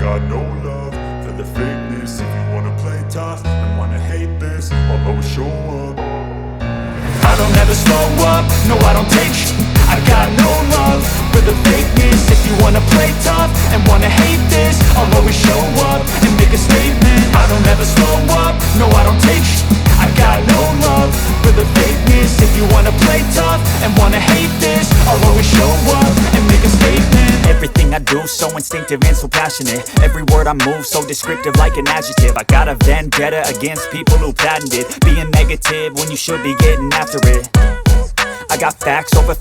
got no love for the fakeness. If you wanna play tough and wanna hate this, I'll always show up. I don't ever slow up, no I don't take sh**. I got no love for the fakeness. If you wanna play tough and wanna hate this, I'll always show up and make a statement. I don't ever slow up, no I don't take sh**. I got no love for the fakeness. If you wanna play tough and wanna hate this, I'll always show up and make a statement. Everything I do so instinctive and so passionate. Every word I move so descriptive like an adjective. I got a vendetta against people who patented being negative when you should be getting after it. I got facts over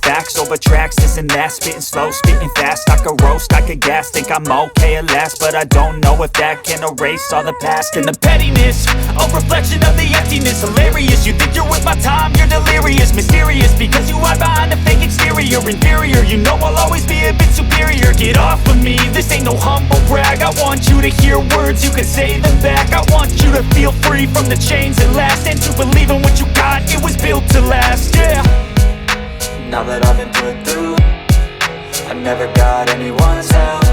tracks, this and that. Spitting slow, spitting fast. I could roast, I could gas. Think I'm okay at last, but I don't know if that can erase all the past. And the pettiness, a reflection of the emptiness. Hilarious, you think you're with my time, you're delirious. Mysterious, because you hide behind a fake exterior. Inferior, you know I'll always be a bit superior. Get off of me, this ain't no humble brag. I want you to hear words, you can say them back. I want you to feel free from the chains that last, and to believe in what you got, it was built to last, yeah. Now that I've been put through, I never got anyone's help.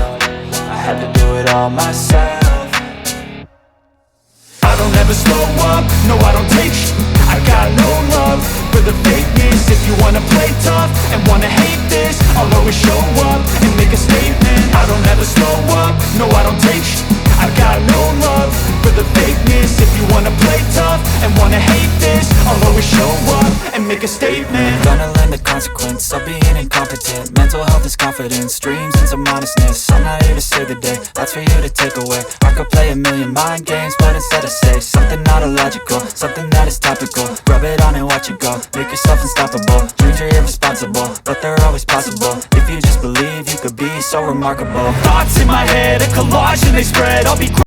I had to do it all myself. I don't ever slow up, no I don't take sh**. I got no love for the fakeness. If you wanna play tough and wanna hate this, I'll always show up and make a statement. I don't ever slow up, no I don't take sh**. I got no love for the fakeness. If you wanna play tough and wanna hate this, I'll always show up and make a statement. Gonna learn the consequence of being incompetent. Mental health is confidence, dreams and some honestness. I'm not here to save the day, that's for you to take away. I could play a million mind games, but instead I say something not illogical, something that is topical. Rub it on and watch it go, make yourself unstoppable. Dreams are irresponsible, but they're always possible. If you just believe, you could be so remarkable. Thoughts in my head, a collage and they spread. I'll be